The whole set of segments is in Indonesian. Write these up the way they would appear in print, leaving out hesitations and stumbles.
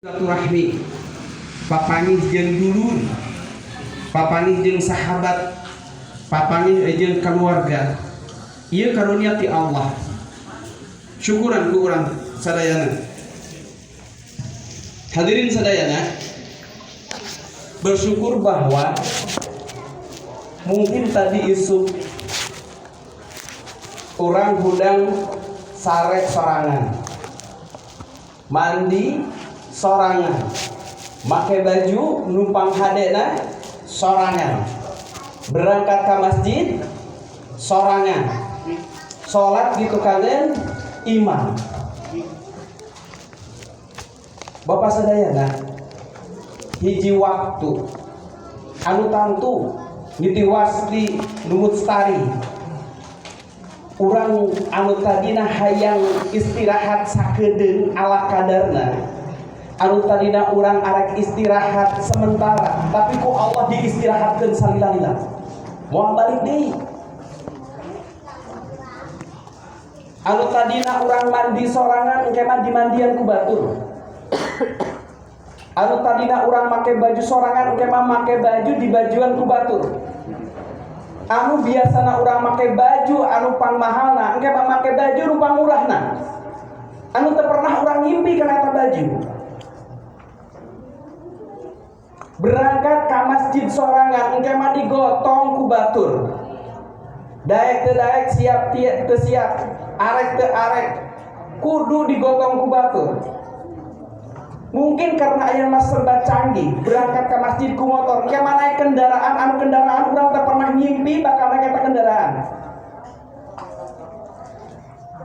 Silaturahmi, papanih jeung dulur, papanih jeung sahabat, papanih jeung keluarga. Ieu karunia ti Allah. Syukuran ku urang sadayana. Hadirin sadayana, bersyukur bahwa mungkin tadi isuk urang hudang sarek sorangan, mandi sorangan, make baju numpang hadena sorangan, berangkat ke masjid sorangan, sholat di tukangan imam. Bapak sadayana, hiji waktu anu tantu ditiwas di numut stari, urang anu tadina hayang istirahat sakedeung ala kadarna, anu tadina urang arek istirahat sementara, tapi ku Allah diistirahatkeun salila-lila. Moal balik deui. Anu tadina urang mandi sorangan engke mah dimandian ku batur. Anu tadina urang make baju sorangan engke mah make baju dibajuan ku batur. Anu biasana urang make baju anu pang mahalna engke mah make baju nu pang murahna. Anu teu pernah urang ngimpi kana eta baju. Berangkat ke masjid sorangan engke mah digotong ku batur. Daek teu daek, siap teu siap, arek teu arek, kudu digotong ku batur. Mungkin karena aya mas serba canggih, berangkat ke masjid ku motor, engke mah naik kendaraan, anu kendaraan urang teu pernah ngimpi bakal naik eta kendaraan.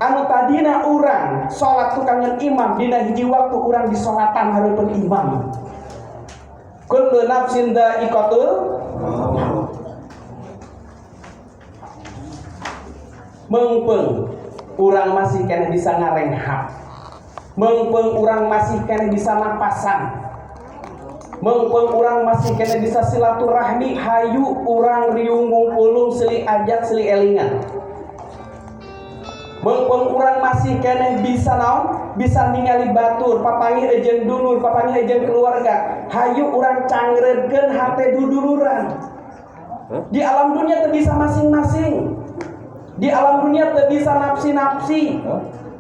Anu tadina urang salat tukangan imam dina hiji waktu urang disolatan hareupeun imam. Kullu nafsin dha'iqatul maut. Meungpeung urang masih kena bisa ngarenghap. Meungpeung urang masih kena bisa napasan. Meungpeung urang masih kena bisa silaturahmi, hayu urang riung ngumpulung seuli ajat seuli elingan. Meungpeung urang masih kena bisa naon? Bisa ningali batur, papangi jeung dulur, papangi jeung keluarga. Hayu urang cangreudkeun hate duduluran. Di alam dunia teu bisa masing-masing. Di alam dunia teu bisa nafsi-nafsi.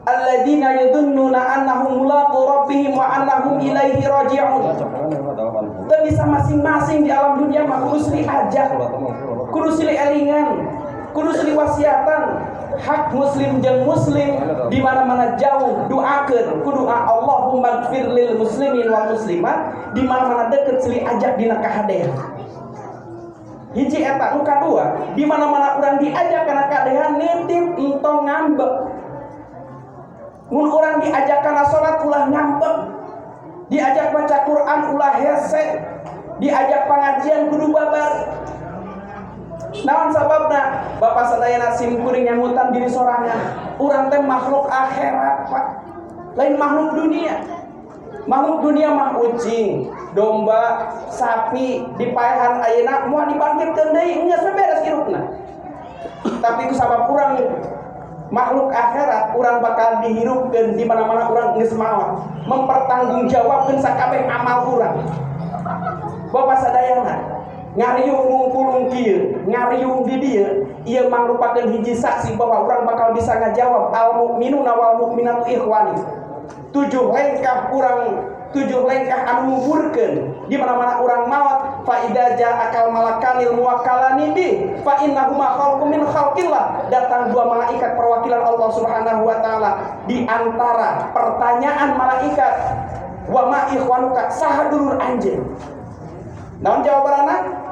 Alladzina yadunnuna annahum mulaqu rabbihim wa annahum ilaihi raji'un. Teu bisa masing-masing di alam dunia mah kudu sili ajak, kudu sili elingan, kudu sili wasiatan. Hak muslim jeung muslim di mana-mana jauh doakeun ku doa Allahumma ighfir lil muslimin wal muslimat, di mana-mana deukeut sili ajak dina kahadean. Hiji eta, nu kadua, di mana-mana urang diajak kana kahadean nitip entong ngambek. Mun urang diajak kana salat ulah ngambek. Diajak baca Quran ulah hese. Diajak pengajian kudu babar. Naon sababna? Bapak sadayana sim kuring nyamutan diri sorangan. Urang teh makhluk akhirat, Pak. Lain makhluk dunia. Makhluk dunia mah ucing, domba, sapi, dipaehan ayeuna moal dibangkitkeun deui, geus beres hirupna. Tapi ku sabab urang makhluk akhirat, urang bakal dihirupkeun di mana-mana urang geus maot, mempertanggungjawabkeun sakabeh amal urang. Bapak sadayana ngariung ngumpulung kieu, ngariung di dieu, ieu mangrupakeun hiji saksi bahwa urang bakal bisa ngajawab al mukminuna wal mukminatu ikhwani. 7 lengkah anu nguburkeun di mana-mana urang maot. Fa idza ja'akal malakanil muwakkalani bi fa innahuma khalqum min khalqillah. Datang 2 malaikat perwakilan Allah Subhanahu wa taala. Di antara pertanyaan malaikat, wa ma ikhwanuka, saha dulur anjeun? Naon jawabanna?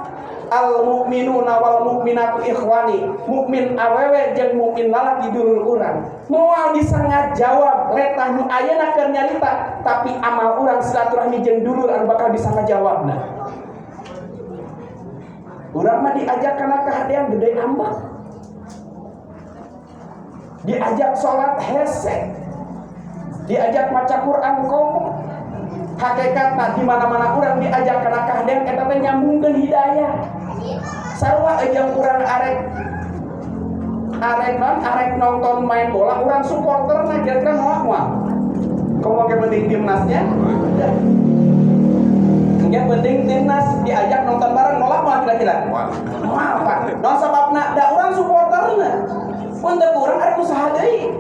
Al mukminuna wal mukminatu ikhwani. Mukmin awewe jeung mukmin lalaki dulur urang. Moal bisa ngajawab letah nu ayeuna keur nyarita, tapi amal urang silaturahmi jeung dulur anu bakal bisa ngajawabna. Urang mah diajak kana kahadean gede ambak. Diajak salat hese. Diajak maca Quran komo. Hakikatna di mana-mana urang diajak kana kahadean eta teh nyambungkeun hidayah. Sarua jeung urang arek nonton main bola, urang supporterna kira-kira moal. Kok pakai penting timnasnya? Yang penting timnas diajak nonton bareng nolak mah kira-kira. Moal Pak. Non sababna da urang supporterna. Mun teu urang ada usaha deui.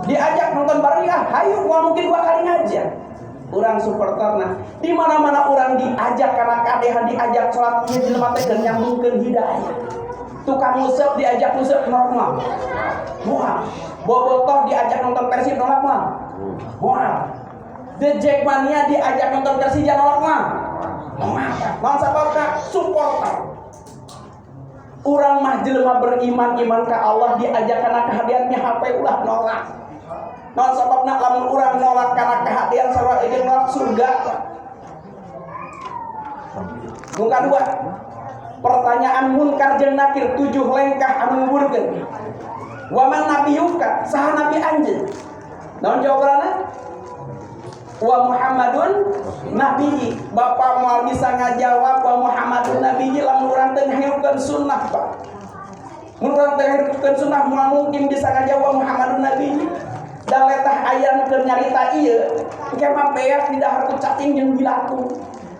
Diajak nonton bareng ya, hayu mungkin 2 kali ngajak. Urang supporterna. Di mana-mana urang diajak karena kadehan diajak salat ieu jelema teh keur nyambungkeun hidayah. Tukang musep diajak musep normal. Moal. Bobotoh diajak nonton Persib nolak mah. Moal. The Jackmania diajak nonton Persija nolak mah. Moal sababna supporter. Urang mah jelema beriman iman ka Allah diajak kana kehadirannya HP ulah nolak. Non sababna lamun urang nolak kana kehadiran sarua ieu nolak surga. Nu kadua, pertanyaan munkar jeung nakir 7 lengkah anu nguburkeun. Wa man nabiyuka saha nabi anjeun? Naon jawabanna? Wa Muhammadun nabi. Bapak moal bisa ngajawab wa Muhammadun nabi lamun urang teu ngahirupkeun sunnah Pak. Mun urang teu ngahirupkeun sunnah moal mungkin bisa ngajawab wa Muhammadun nabi. Da letah aya keur nyarita ieu, engke mah beak di dahar ku cacing jeung bilaku.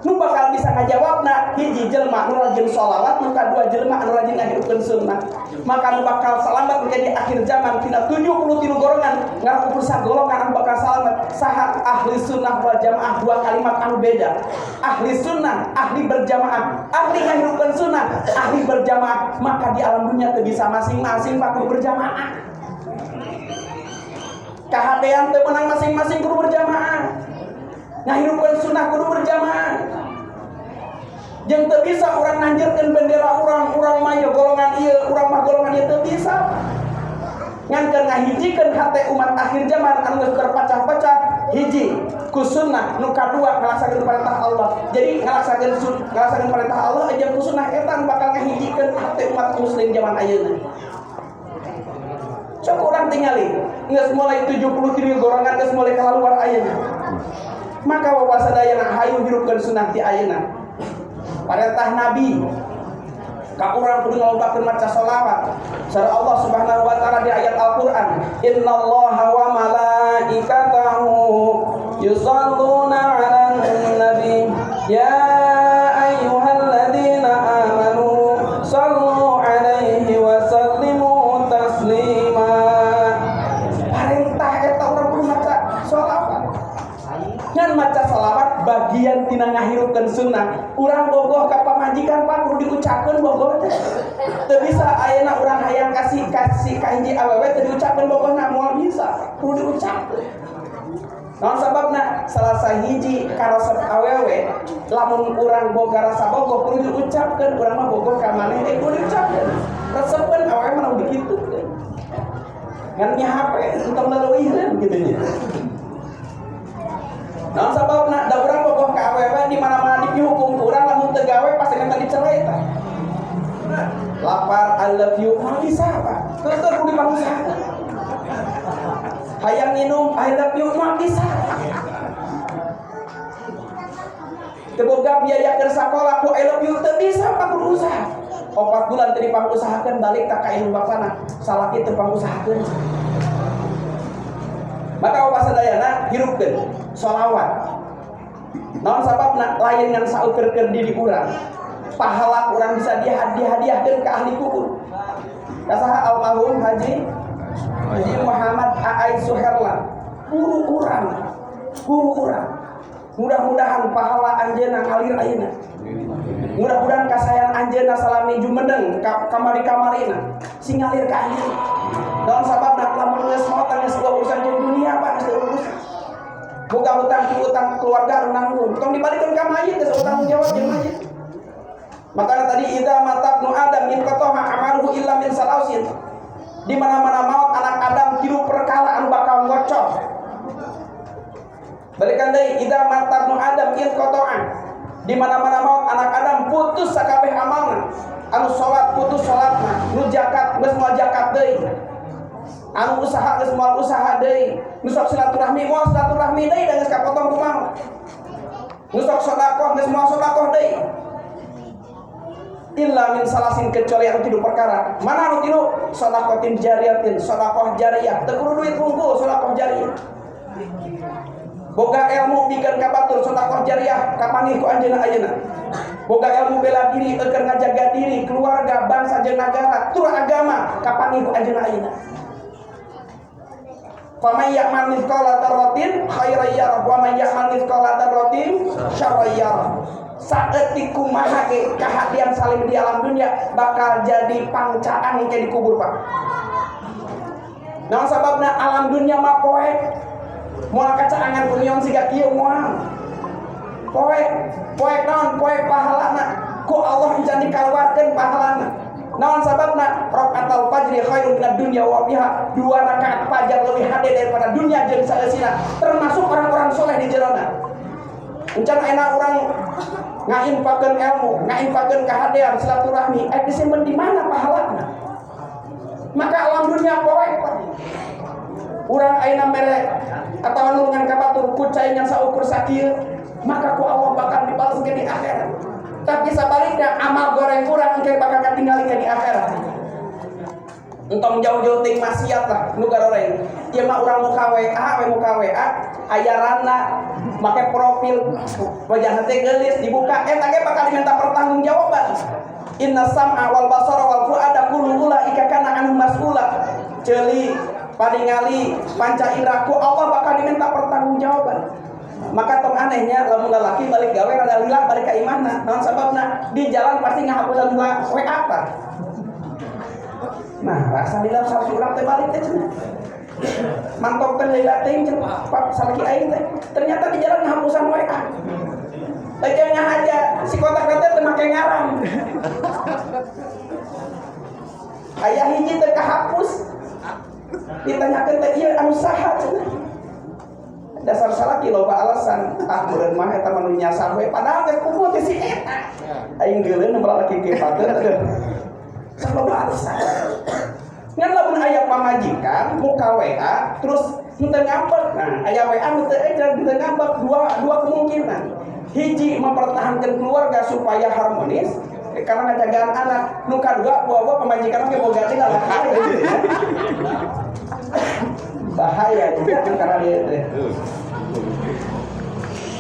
Nu bakal bisa ngajawabna hiji jelema nu rajin sholawat, nu kadua jelema anu rajin ngahirupkeun sunnah. Maka nu bakal salamet menjadi akhir zaman tina 73 golongan ngaranna golongan anu bakal salamet saha ahli sunnah wal jamaah, 2 kalimat anu beda. Ahli sunnah, ahli berjamaah, ahli ngahirupkeun sunnah, ahli berjamaah, maka di alam dunia teu bisa masing-masing kudu berjamaah. Kahadean teu menang masing-masing kudu berjamaah. Ngahirupkeun sunnah kudu berjamaah. Jeung teu bisa urang nanjeurkeun bendera urang mah golongan ieu, urang mah golongan ieu teu bisa. Ngan keur ngahijikeun hate umat akhir zaman anu geus terpecah-pecah, hiji ku sunnah, nu kadua ngalaksakeun perintah Allah. Jadi ngalaksakeun perintah Allah aja ku sunnah eta bakal ngahijikeun hate umat muslim zaman ayeuna. Coba urang tingali, geus mulai 73 golongan geus mulai kalaluar ayeuna. Maka wawasadayana hayu hirupkeun sunnah ti ayeuna. Perintah Nabi ka urang kudu ngalobakeun maca shalawat. Sareng Allah Subhanahu wa taala di ayat Al-Qur'an, "Innallaha wa malaikatahu yusholluna 'alan nabi ya ayyuhalladzina amanu shallu 'alaihi wa sallimu taslima." Perintah eta urang kudu maca shalawat. Ngan maca shalawat bagian tina ngahirupkeun sunnah. Urang bogoh ka pamajikan Pak kudu diucapkeun bogoh teh. Teu bisa ayeuna urang hayang kasih ka hiji awewe teu diucapkeun bogohna moal bisa, kudu diucapkeun. Naon sababna? Salah sahiji karosep awewe lamun urang boga rasa bogoh kudu diucapkeun, urang mah bogoh ka maneh kudu diucapkeun. Resepkeun awewe mah udah kitu. Ngan nya HP entong leuwihreun kitu nya. Naon sababna da urang bogoh ka awewe di mana-mana dihukum urang lamun teu gawe pasti kan dicerai tah. Lapar I love you mah bisa Pak. Teu kudu dipangusahakeun. Hayang minum I love you mah bisa. Teu boga biaya keur sakola ku I love you teu bisa Pak kudu usaha. 4 bulan teu dipangusahakeun balik ka indung bapana, salaki teu pangusahakeun. Maka wapasadayana hirupkeun sholawat. Naon sababna lain ngan saukeurkeun diri urang. Pahala urang bisa dihadiahkeun ka ahli kubur. Kasaha almarhum Haji Muhammad A'ai Suherlan, guru urang. Mudah-mudahan pahala anjeunna ngalir ayeuna. Mudah-mudahan kasayan anjeunna salami jumendeng kamari-kamarina sing ngalir ka anjeunna. Naon sababna lamun geus maot geus urusan dunia Pak geus urusan. Boga hutang keluarga nanggung, tong dibalikeun ka mayit geus tanggung jawab jeung mayit. Makanya tadi idza matabnu adam in qataha amaluhu illa min salausin. Di mana-mana maut anak Adam tilu perkara anu bakal ngocor. Balikan deui idza matabnu adam in qataha. Di mana-mana maut anak Adam putus sakabeh amalna. Anu salat putus salatna, nu zakat geus moal zakat deui. Anu usaha geus moal usaha deui. Nu sok silaturahmi moal silaturahmi deui da geus kapotong kumaha. Nu sok sedekah geus moal sedekah deui. Illa min salasin kecuali anu tilu perkara. Mana anu tilu? Sedekatin jariyatin, sedekah jariyah. Teu kudu duit hungkul sedekah jariyah. Boga ilmu bikin kabatur sedekah jariah kapangi ku anjeunna ayeuna. Boga ilmu bela diri keur ngajaga diri, keluarga, bangsa jeung nagara, tur agama kapangi ku anjeunna ayeuna. Faman ya'mal mithqala dzarratin khairan yarah wa man ya'mal mithqala dzarratin syarran yarah. Saeutik kumaha ge kahadian salim di alam dunia bakal jadi pangcaan ke di kubur Pak. Naon sababna alam dunia mah poek. Moal kacaangan union siga kieu moal. Poek naon? Poek pahalana. Ku Allah encan dikaluarkeun pahalana. Naon sababna? Rakatul fajri khairun minad dunya wa biha. 2 rakaat fajar leuwih hade daripada dunia jeung saeusina. Termasuk orang-orang soleh di jerona. Encan ayeuna urang ngainfakeun ilmu, ngainfakeun kahadean silaturahmi, disimpen di mana pahalana? Maka alam dunia poek Pak. Urang ayeuna mere atawa nulungan ka batur ku cai nya saukur sakieu, maka ku Allah bakal dibalaskeun di akhirat. Tapi sabalikna amal goreng urang engke bakal katinggali di akhirat. Entong jauh-jauh ting maksiat lah nu garoreng. Ieu mah urang muka WA, ayaranna make profil wajah teh geulis dibuka eta ge bakal diminta pertanggungjawaban. Inna sam'a wal basara wal fuada kullu ulaika kana anhu mas'ula. Ceuli paningali panca inderaku Allah bakal diminta pertanggungjawaban. Maka tong anehnya lamun lalaki balik gawe rada lila balik ka imanna. Naon sababna? Di jalan pasti ngahapusan WA apa? Nah, rasa lila sareng urang teh balik teh cenah. Mantap teh lila teh Pak salaki aing teh. Ternyata di jalan ngahapusan WA. Baca ngahaja si kontak-kontak teh make ngaran. Aya hiji teh kahapus. Ditanyakeun teh ieu anu saha cenah. Dasar salaki loba alasan meureun mah eta mah nu nyasar we padahal teh kumpul teh si eta. Aing geuleun nu lalaki kipateun. Loba alasan. Ngan lamun aya pamajikan muka WA terus henteu ngambek. Nah, aya WA henteu henteu ngambek dua kemungkinan. Hiji mempertahankan keluarga supaya harmonis karena ngajagaan anak. Nu kadua buah-buah pamajikan ge boga teh bahaya juga karena dia teh.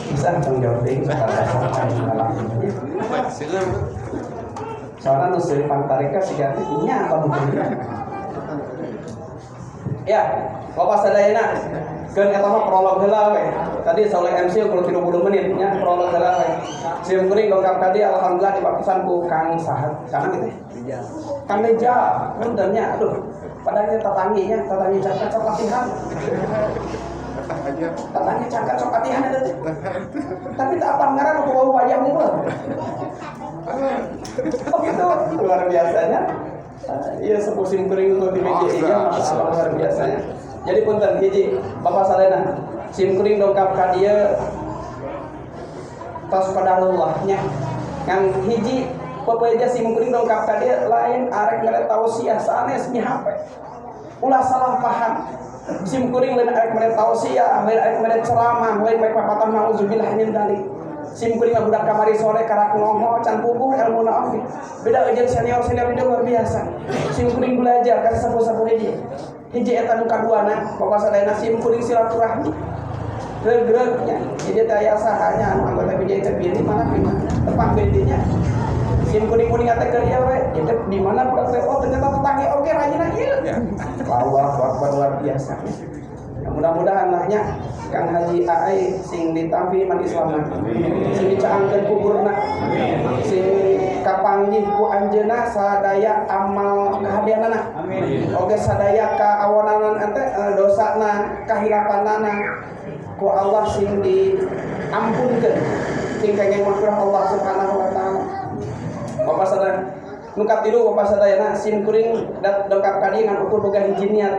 Bisa tanggung jawab deui soalnya nu seueur pantarika siga teh nya apa mungkin. Ya, Bapak sadayana keun eta mah prolog heula we. Tadi Soleh MC ukur 30 menit nya prolog heula we. Sim kuring dongkap tadi alhamdulillah dipapisan ku Kang Sahat. Sana gitu. Kang Meja, benernya aduh. Padahal tatanggi cakap latihan. Tatanggi cakap latihan ada teh. Tapi tak apa ngaran aku bawa wajah mungkul. Oh gitu, luar biasanya. Iya sepuh sim kuring untuk di meja iya luar biasanya. Jadi punten hiji Bapak sadayana sim kuring dongkap ka dieu tos qadarullahnya. Kang hiji pepeja sim kuring dongkap ka dieu lain arek mere tausiah sanes di HP. Ulah salah paham. Sim kuring lain arek mere tausiah, lain arek mere ceramah, lain bae papatan nauzubillah min dzalik. Sim kuring budak kamari sore karak ngomong can pupuh ilmu naon. Beda jeung senior itu luar biasa. Sim kuring belajar ka sepuh-sepuh hiji. Hiji eta nu kaduana, Bapak sadayana sim kuring silaturahmi. Greg-gregnya, jadi teh aya sahanya anggota BJ teh pilih mana tempat BJ-nya. Sim kuning-kuning teh keur ieu we, itu di mana budak teh oh ternyata tetangga oge rajina ieu. Allahu Akbar luar biasa. Ya, mudah-mudahan lahnya Kang Haji Aai sing ditampi man Islam, sing dicaangkeun kuburna, sing kapanggih ku anjeunna sadaya amal kahadianana, oge sadaya kaawonanan teh dosana kahilapanana ku Allah sing diampunkeun, sing kenging maghfirah Allah Subhanahu wa taala. Bapak sadaya nu katilu Bapak sadayana sim kuring dongkap ka dieu ngan ukur boga hiji niat.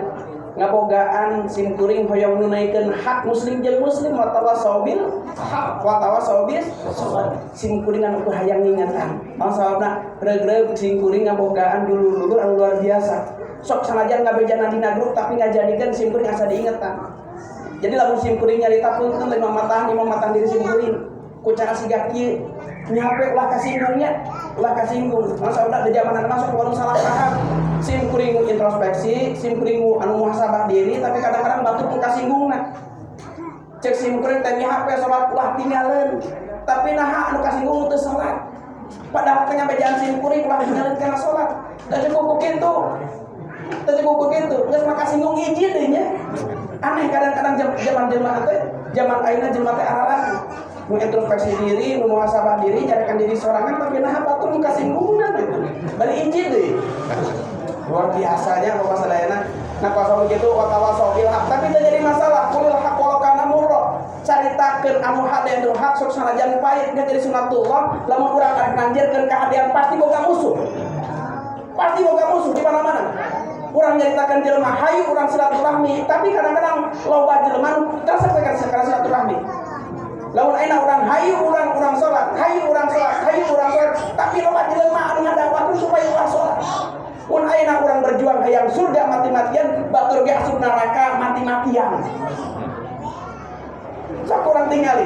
Ngabogaan sim kuring hoyong nunaikeun hak muslim jeung muslim wa tawassabil haq wa tawassabil sabr. Sim kuring anu hayang ningatan. Maksudna reug-reug sim kuring ngabogaan dulur-dulur anu luar biasa. Sok sanajan ngabejana dina grup tapi ngajadikeun sim kuring asa diingetan. Jadi lamun sim kuring nyarita punten lima matah diri sim kuring. Ku cara siga kieu nyape ulah kasinggung. Maksudna di zaman masuk warung salah paham. Sim kuring introspeksi, sim kuring anu muhasabah diri tapi kadang-kadang batur ku kasinggungna. cek simkuring teh HP salat ulah tinggalin, tapi nah anu kasinggung teu salat padahal teh nyampe jalan simkuring ulah tinggalin kana salat da cukup kitu geus mah kasinggung hiji deui nya. Aneh kadang-kadang zaman jelema teh zaman ayeuna jelema teh araran nu introspeksi diri, nu muhasabah diri, nyarikan diri sorangan tapi nah batur nu kasinggungan gitu. Bari hiji deui. Luar biasanya Bapak sadayana. Nah kalau begitu watawasau bil haq tapi teu jadi masalah. Qulil haq walau kana murra. Caritakeun anu hade anu hak sok sanajan pait geus jadi sunatullah. Lamun urang rek nanjirkeun kahadian pasti boga musuh. Pasti boga musuh di mana-mana. Urang nyaritakeun jelema hayu urang silaturahmi, tapi kadang-kadang loba jelema teu sampaikan silaturahmi. Lamun ayeuna urang hayu urang salat, hayu urang salat, tapi loba jelema anu ngadawakeun supaya urang salat. Mun ayeuna urang berjuang hayang surga mati-matian, batur ge asup neraka mati-matian. Sak urang tingali,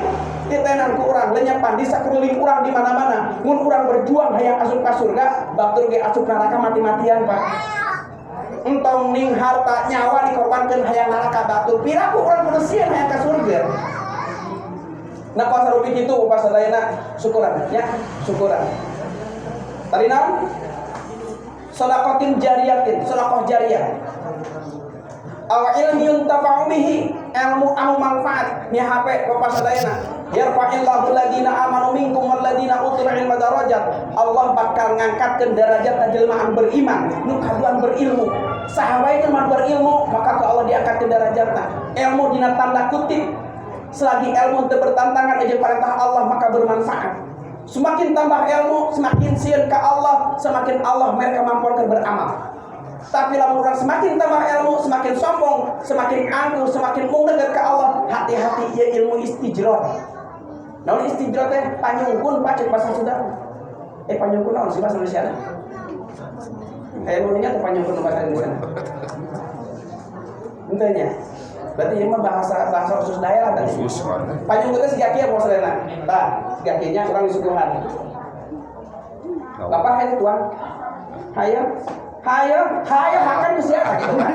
ditenan ku urang lenyapan di sakeuling urang di mana-mana. Mun urang berjuang hayang asup ka surga, batur ge asup neraka mati-matian, Pak. Entong ning harta nyawa dikorbankeun hayang neraka batur. Piraku urang kudu sieun hayang ka surga. Nah pas rupi kitu pas sadayana syukuran nya, syukuran. Tadi naon? Sedekatin jariyatin, sedekah jariyah. Aw ilmi yuntafa'u bihi, ilmu anu manfaat nya HP Bapak sadayana. Yarfa'illahu alladziina aamanu minkum walladziina utul ilma darajat. Allah bakal ngangkatkeun derajat jelema anu beriman, nu kaduan berilmu. Sahabat itu mah berilmu, maka ke Allah diangkatkeun derajatna. Ilmu dina tanda kutip. Selagi ilmu teu bertentangan jeung perintah Allah maka bermanfaat. Semakin tambah ilmu, semakin sieun ka Allah, semakin Allah mereka mampukan beramal. Tapi lamun urang semakin tambah ilmu, semakin sombong, semakin angkuh, semakin mung dekat ka Allah, hati-hati ieu ilmu istijrot. Naon istijrot teh? Panyungkun pacek bahasa Sunda. Panyungkun naon sih bahasa Indonesia? Ilmu nya teh panyungkun bahasa Indonesia. Henteu nya. Berarti ini mah bahasa khusus daerah tadi. Panyungkun teh siga kieu maksudna. Tah, siga kieu nya urang disuguhan. Bapak hayang tuang. Hayo makan geus sia gitu kan.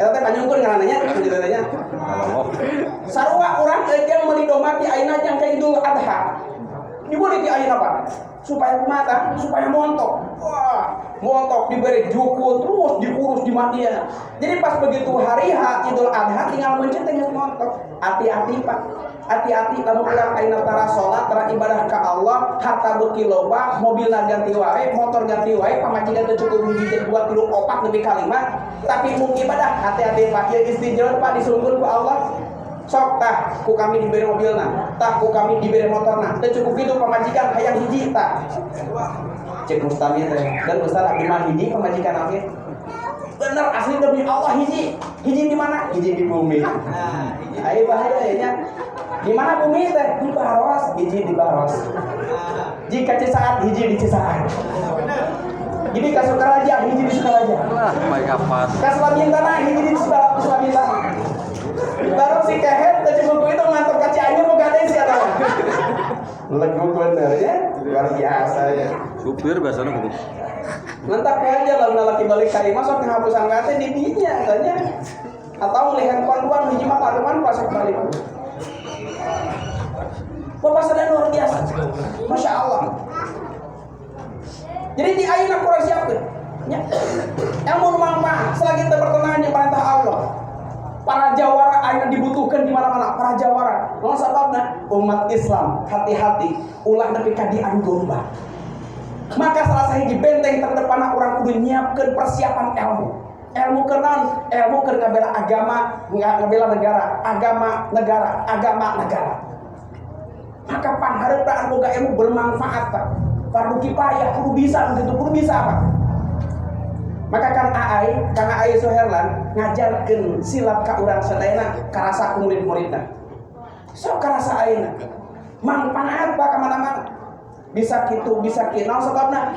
Eta teh panyungkun ngaranna ceritanya. Sarua urang jeung meuli domba ti ayeuna jang ka Idul Adha. Dibeli ti ayeuna Pak. Supaya kumata, supaya montok. Wah, montok diberi juku terus diurus di mandian. Jadi pas begitu hari Idul Adha tinggal mencet geus montok. Hati-hati Pak. Hati-hati lamun urang ayeuna tara salat, tara ibadah ka Allah, harta beuki loba, mobilna ganti wae, motor ganti wae, pamajikan teu cukup hiji jeung 2 3 4 lebih kalimat, tapi mung ibadah hati-hati Pak, ieu istijroh Pak disungkeun ku Allah. Sok tah ku kami diberi mobilna, tah ku kami diberi motorna, teu cukup kitu pamajikan hayang hiji tah. Cek Mustami teh, dan Ustaz abdi mah hiji pamajikan oge. Bener asli demi Allah hiji di mana? Hiji di bumi. Ayo bahaya nya. Di mana bumi teh? Di Baros, hiji di Baros. Jika Cisaat, hiji di Cisaat. Jadi ka Sukaraja, hiji di Sukaraja. Baik apa? Ka Slabintana, hiji di Slabintana. Baru si kehet, teu cukup itu ngantor ka Cianjur mau gade si eta. Legu bener ya, luar biasa ya. Supir biasanya gitu. Nantak aja lamun laki balik ka imah sok nghapusan kate di dinya katanya. Atau melihat konduan hiji mah karuman pasok balik. Bapak sadar luar biasa. Masya Allah. Jadi di ayeuna kurang siapkeun. Nya. Ilmu manfaat selagi teu bertentangan jeung perintah Allah. Para jawara ayeuna dibutuhkan di mana-mana, para jawara. Naon sababna? Umat Islam hati-hati ulah nepi ka diadu domba. Maka salah sahiji benteng terdepan urang kudu nyiapkeun persiapan ilmu. Ilmu kenaon? Ilmu keur ngabela agama, ngabela negara, agama negara. Maka panghareupan boga ilmu bermanfaat Pak. Fardu kifayah kudu bisa begitu, kudu bisa Pak. Maka Kang Aai Soherlan ngajarkeun silap ka urang sadayana karasa ku murid-muridna. Sok karasa ayeuna. Manfaat Pak ka mana-mana. Bisa kitu, bisa kieu. Naon sababna?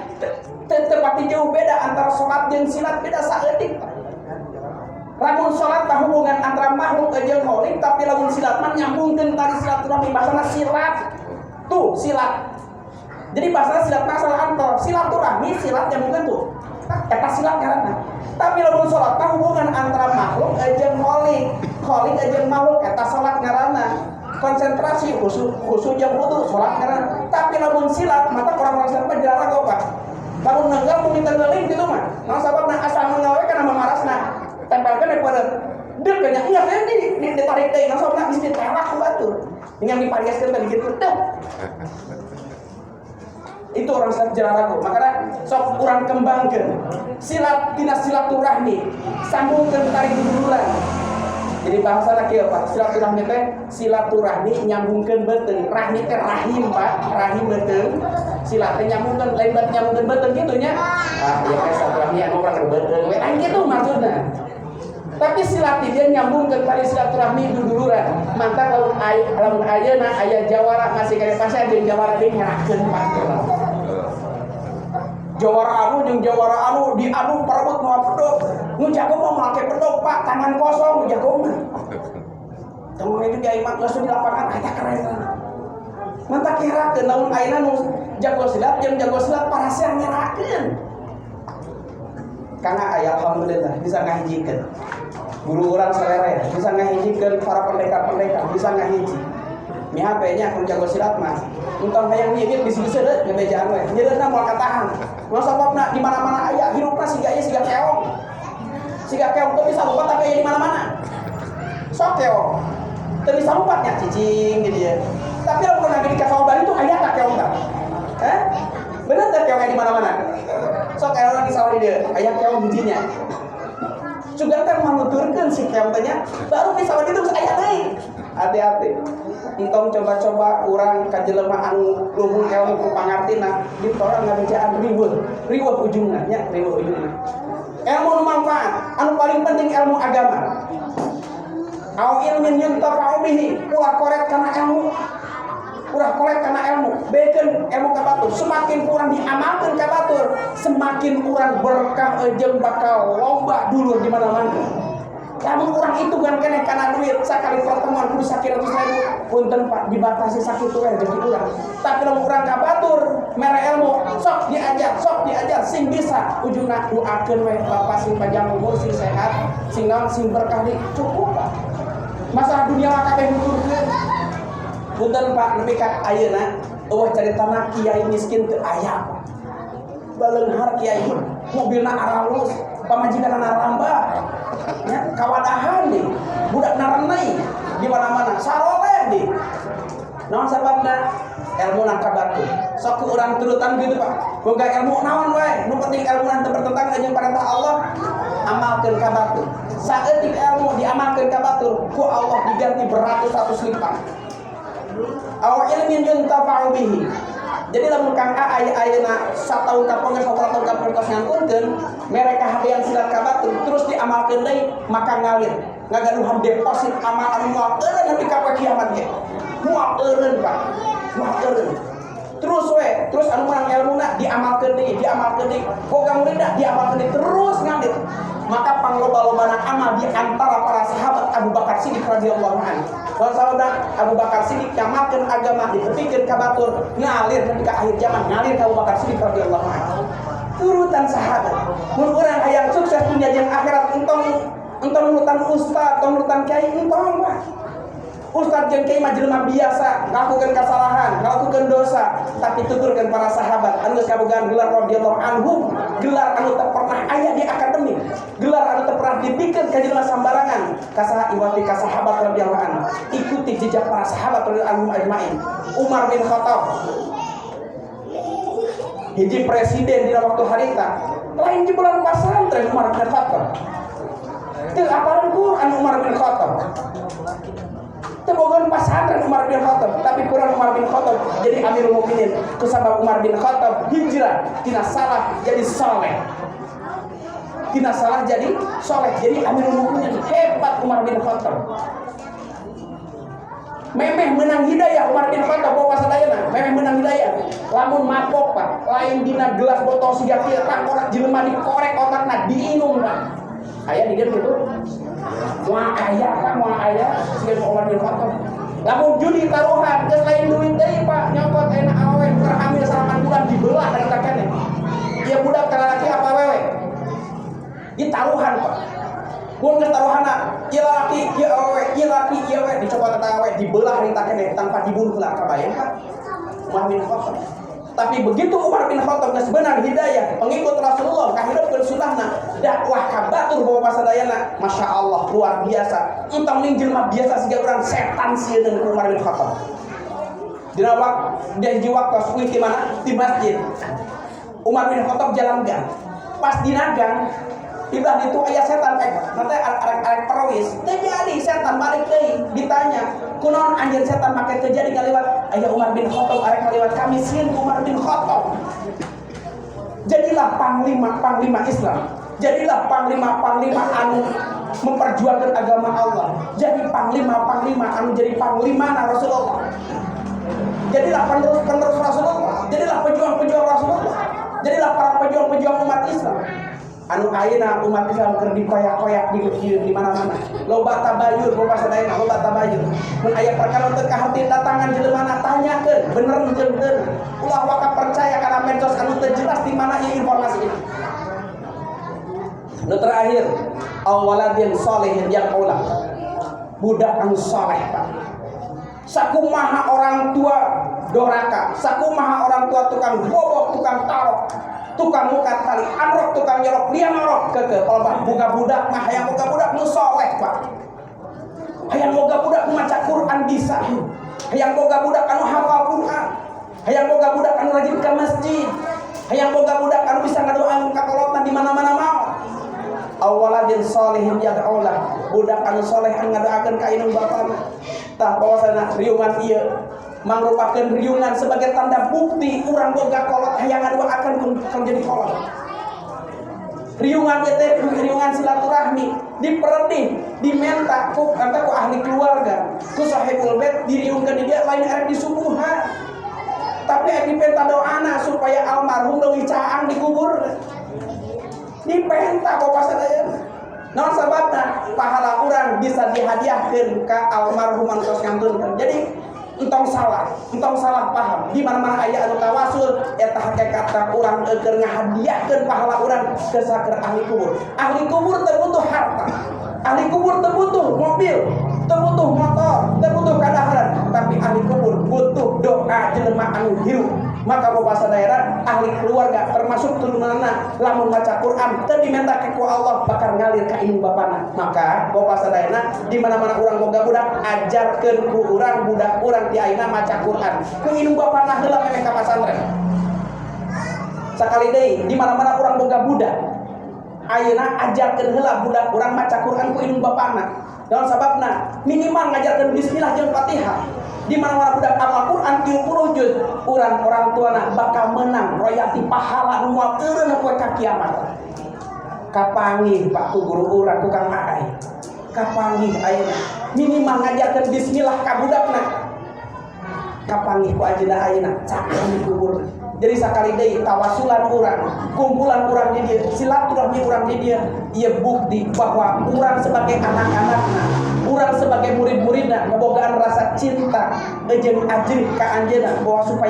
Teu pati jauh beda antara salat jeung silat beda saeutik Pak. Lamun salat tah hubungan antara makhluk jeung khalik, tapi lamun silat mah nyambungkeun tali silaturahmi bahasana silat. Tuh, silat. Jadi bahasana silat masalah antar silaturahmi, silat nyambungkeun tuh. Eta silat ngaranna. Tapi lamun salat tah hubungan antara makhluk jeung khalik jeung makhluk eta eta salat ngaranna. Konsentrasi khusus jam wudu salat ngaranna. Tapi lamun silat mata orang-orang silat mah jarang kok Pak. Lamun nenggal mun ditenggelin gitu mah. Nah sababna asal mengawe kana mamarasna. Tempelkeun daripada dek nya iya kan ditarik deui nah sababna geus ditewak ku batur. Dengan dipariaskeun tadi gitu teh. Itu orang silat jarang ragu. Makanya sok urang kembangkeun. Silat tina silaturahmi, sambungkeun tari duduluran. Jadi bahasa kieu Pak, silaturahmi teh silaturahmi nyambungkeun beuteung. Rahmi teh rahim Pak, rahim beuteung. Silat teh nyambungkeun lain bat nyambungkeun beuteung kitu nya. Ah, ieu teh silaturahmi anu urang beuteung we lain kitu maksudna. Tapi silat dia nyambungkeun tali silaturahmi duduluran. Mantap lamun ayeuna aya jawara masih kaya pasar jeung jawara deui ngerakeun Pak. Jawara anu jeung jawara anu diadu parebut moal pedog. Nu jago mau make pedog Pak, tangan kosong nu jago mah. Temen itu dia iman langsung di lapangan aya keren. Mantap kirakeun namun ayeuna nu jago silat jeung jago silat parasea nyerakeun. Karena aya alhamdulillah bisa ngahijikeun. Guru urang salere bisa ngahijikeun para pendekar-pendekar bisa ngahiji. Mi HP-nya kun jago silat mah. Untung hayang nyieut bisi-bisi deut ngebejaan we. Nyeureutna moal katahan. Mun sababna di mana-mana aya hirupna siga ieu siga keong. Siga keong teu bisa lompat tapi aya di mana-mana. Sok keong. Teu bisa lompatnya cicing gitu ya. Tapi lamun lagi di kasawah Bali tuh aya ka keong tah. Bener teh keong di mana-mana. Sok keong lagi sawah di dieu, aya keong hijinya. Juga teh manuturkeun si keong teh nya baru di sawah ditu geus aya deui. Hati-hati. Entong coba-coba urang ka jelema anu luhur ilmu ku pangartina ditorang ngabejaan riweuh ujungna nya riweuh ujungna. Ilmu nu manfaat, anu paling penting ilmu agama. Au ilmin yuntafa'u bihi, ulah korek kana ilmu. Ulah korek kana ilmu, bekeun ilmu ka batur. Semakin urang diamalkeun ka batur, semakin urang berkah jeung bakal loba dulur di mana-mana. Lamun urang itu kan keneh kana duit sakali pertemuan kudu 100.000 punten Pak dibatasi sakitu we rezeki urang. Tapi lamun urang ka batur mere ilmu sok diajar sing bisa ujungna doakeun we Bapak sing panjang umur sing sehat sing naon sing berkah di cukup Pak. Masalah dunia mah kabeh nuturkeun. Punten Pak nepi ka ayeuna eueuh caritana kiai miskin teu aya Pak. Baleunghar kiai mobilna aralus pamajikan narambah ya kawadahan nih budak narenai di mana-mana saroleh nih naon sababna ilmu na ka batur sok urang turutan gitu Pak boga ilmu naon wae nu penting ilmu teu bertentangan jeung perintah Allah amalkeun ka batur saeutik ilmu diamalkeun ka batur ku Allah diganti beratus-ratus lipat aw ilmin yuntafa'u bihi. Jadi lamun Kang A ayeuna sataun kaponges 2 tahun kaponges ngantunkeun mereka hadean silat ka batur terus diamalkeun deui maka ngalir ngagaduhan deposit amal anu moal eureun nepi ka kiamat ge moal eureun Pak moal eureun terus anu menang ilmuna diamalkeun deui boga muridna diamalkeun deui terus ngalir maka pangloba-lobana amal di antara para sahabat Abu Bakar Siddiq radhiyallahu anhu. Sahabat Abu Bakar Siddiq ngamalkeun agama ditepikeun ka batur ngalir nepi ka akhir zaman ngalir ka Abu Bakar Siddiq radhiyallahu anhu. Turutan sahabat. Mun urang hayang sukses dunia jeung akhirat entong nurutan ustaz, entong nurutan kiai entong Pak. Ustaz jeung kiai mah jelema biasa, ngalakukeun kasalahan, ngalakukeun dosa, tapi tuturkeun para sahabat anu geus kabogaan gelar radhiyallahu anhum, gelar anu teu pernah aya di akademi, gelar anu teu pernah dipikeun ka jelema sambarangan. Kasaha iwati ka sahabat radhiyallahu anhu. Ikuti jejak para sahabat radhiyallahu anhum ajmain. Umar bin Khattab hiji presiden dina waktu harita, lain di bulan pasantren Umar bin Khattab. Teu apalkeun Quran Umar bin Khattab. Tebogon pasantren Umar bin Khattab, tapi Quran Umar bin Khattab jadi Amirul Mukminin. Kusabab Umar bin Khattab hijrah tina salah jadi saleh. Tina salah jadi saleh, jadi Amirul Mukminin. Hebat Umar bin Khattab. Memeh menang hidayah Umar bin Khattab bawa sadayana, memeh menang hidayah. Lamun mabok Pak, lain dina gelas botol siga kieu tak orang jelema dikorek otakna diinum Pak. Aya di dieu kitu. Moal aya Pak, moal aya sieun Umar bin Khattab. Lamun judi taruhan geus lain duit deui Pak, nyokot enak awewe hamil 8 bulan dibelah dari kakene. Ieu budak lalaki apa wewe? Ieu taruhan Pak. Mun geus taruhanna ieu laki, ieu awewe, ieu laki, ieu awewe dibelah hari takene tanpa dibunuh lah kabayang Pak Umar bin Khattab. Tapi begitu Umar bin Khattab geus beunang hidayah pengikut Rasulullah kahirupkeun sunnahna dakwah ka batur bawa pasadayana Masya Allah luar biasa. Entong ning jelema biasa siga urang setan sieun ku Umar bin Khattab. Dina waktu waktu di mana? Di masjid. Umar bin Khattab jalan gang. Pas di nagang tiba itu aya setan nanti arek perwis terjadi setan balik deui ditanya kunaon anjeun setan make terjadi kaliwat aya Umar bin Khattab arek kaliwat kami sieun Umar bin Khattab. Jadilah panglima Islam, jadilah panglima anu memperjuangkan agama Allah, jadi panglima anu jadi panglima Rasulullah, jadilah penerus Rasulullah, jadilah pejuang Rasulullah, jadilah para pejuang umat Islam. Anu ayeuna umat Islam keur dikoyak-koyak di mana-mana. Loba tabayur, loba sadayana, loba tabayur. Mun aya perkara teu kaharti datangan jeleumana tanyakeun, bener jeung teu. Ulah waka percaya kana medsos anu teu jelas di mana ieu informasi ini. Nu terakhir, awaladin sholihin yang ulah. Budak anu saleh, Pak. Sakumaha orang tua doraka, sakumaha orang tua tukang bobok, tukang tarok, tukang mukat tali, anrok, tukang nyolok, dia ngorok keke. Kalau buka budak mah hayang boga budak nu soleh Pak. Hayang boga budak nu maca Quran bisa. Hayang boga budak anu hafal Quran. Hayang boga budak anu rajin ke masjid. Hayang boga budak anu bisa ngadoakeun kakolotan di mana-mana mau. Awaladin sholihin yad'ulah. Budak anu soleh anu ngadoakeun ka indung bapana. Tah bahwasana riungan ieu mangrupakeun riungan sebagai tanda bukti urang boga kolot hayang ngadoakeun kan jadi kolot. Riungan ieu teh riungan silaturahmi, diperedih, dimenta ku ahli keluarga, ku sahibul bait diriungkeun di dia lain arek disubuhan. Tapi dipenta doana supaya almarhum leuwih caang dikubur. Dipenta bapak sadayana. Naon sababna pahala urang bisa dihadiahkeun ka almarhum anu tos ngantunkeun. Jadi entong salah paham. Di mana-mana aya anu tawasul eta hakikatna urang keur ngahadiahkeun pahala urang ke saker ahli kubur. Ahli kubur teu butuh harta. Ahli kubur teu butuh mobil, teu butuh motor, teu butuh kadaharan, tapi ahli kubur butuh doa jelema anu hirup. Maka bapak sadayana ahli keluarga termasuk turunanna lamun maca Quran teu dimentake ku Allah bakal ngalir ka indung bapana. Maka bapak sadayana di mana-mana urang boga budak ajarkeun ku urang budak urang ti ayeuna maca Quran. Ku indung bapana heula memeh ka pasantren. Sakali deui di mana-mana urang boga budak ayeuna ajarkeun heula budak urang maca Quran ku indung bapana. Dalam sababna minimal ngajarkeun bismillah jeung Fatihah. Di mana-mana budak apal Quran 30 juz urang orang tuana bakal menang royalti pahala nu moal eureun poe ka kiamat. Kapanggih Pak ku guru urang ku Kang Aai. Kapanggih ayeuna minimal ngajarkeun bismillah ka budakna. Kapanggih ku ajeuna ayeuna cakeun dikubur. Jadi sakali deui tawasulan urang, kumpulan urang di dieu, silaturahmi urang di dieu, ieu bukti bahwa urang sebagai anak-anakna, urang sebagai murid-muridna ngebogaan rasa cinta jeung ajrih ka anjeunna bahwa supaya